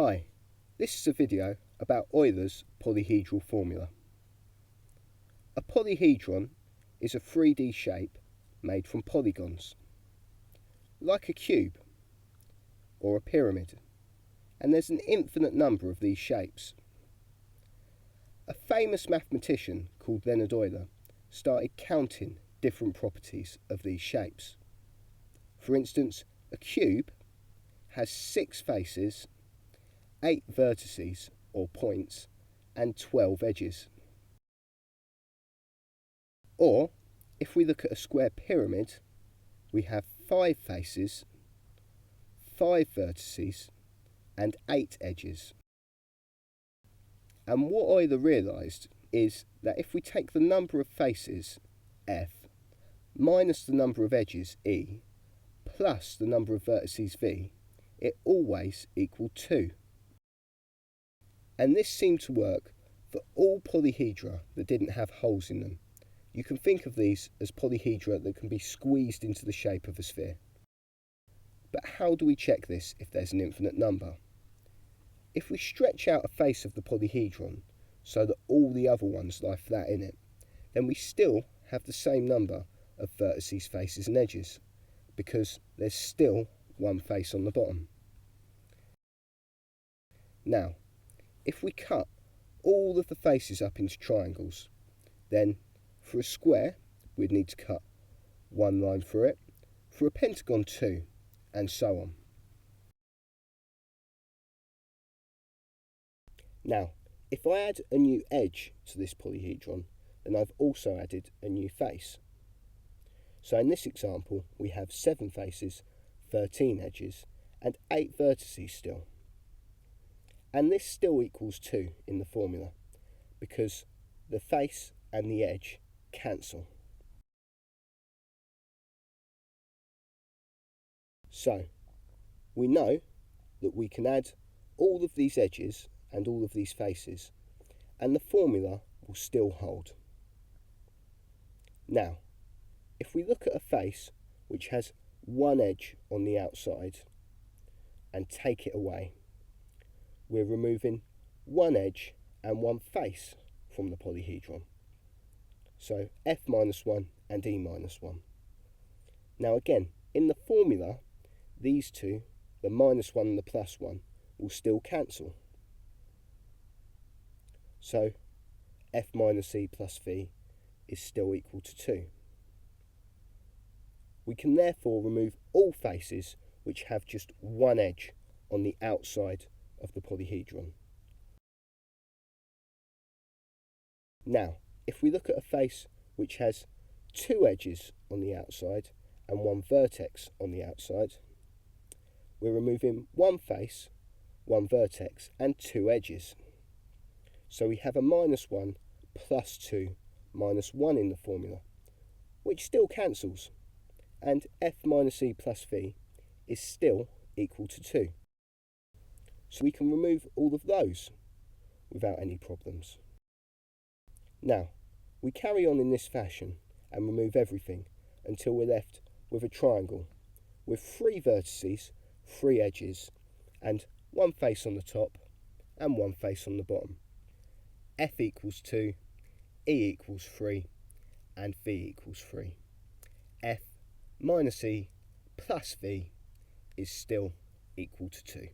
Hi, this is a video about Euler's polyhedral formula. A polyhedron is a 3D shape made from polygons, like a cube or a pyramid, and there's an infinite number of these shapes. A famous mathematician called Leonhard Euler started counting different properties of these shapes. For instance, a cube has 6 faces, 8 vertices or points, and 12 edges. Or, if we look at a square pyramid, we have 5 faces, 5 vertices, and 8 edges. And what Euler realised is that if we take the number of faces, f, minus the number of edges, e, plus the number of vertices, v, it always equaled 2. And this seemed to work for all polyhedra that didn't have holes in them. You can think of these as polyhedra that can be squeezed into the shape of a sphere. But how do we check this if there's an infinite number? If we stretch out a face of the polyhedron so that all the other ones lie flat in it, then we still have the same number of vertices, faces and edges, because there's still one face on the bottom. Now, if we cut all of the faces up into triangles, then for a square we'd need to cut one line through it, for a pentagon 2, and so on. Now, if I add a new edge to this polyhedron, then I've also added a new face. So in this example we have 7 faces, 13 edges, and 8 vertices still. And this still equals 2 in the formula, because the face and the edge cancel. So, we know that we can add all of these edges and all of these faces, and the formula will still hold. Now, if we look at a face which has one edge on the outside and take it away, we're removing one edge and one face from the polyhedron. So f minus 1 and e minus 1. Now again, in the formula, these two, the minus 1 and the plus 1, will still cancel. So f minus e plus v is still equal to 2. We can therefore remove all faces which have just one edge on the outside of the polyhedron. Now, if we look at a face which has 2 edges on the outside and 1 vertex on the outside, we're removing one face, 1 vertex, and 2 edges. So we have a minus 1 plus 2 minus 1 in the formula, which still cancels, and f minus e plus v is still equal to 2. So we can remove all of those without any problems. Now, we carry on in this fashion and remove everything until we're left with a triangle with 3 vertices, 3 edges, and 1 face on the top and 1 face on the bottom. f equals 2, e equals 3, and v equals 3. f minus e plus v is still equal to 2.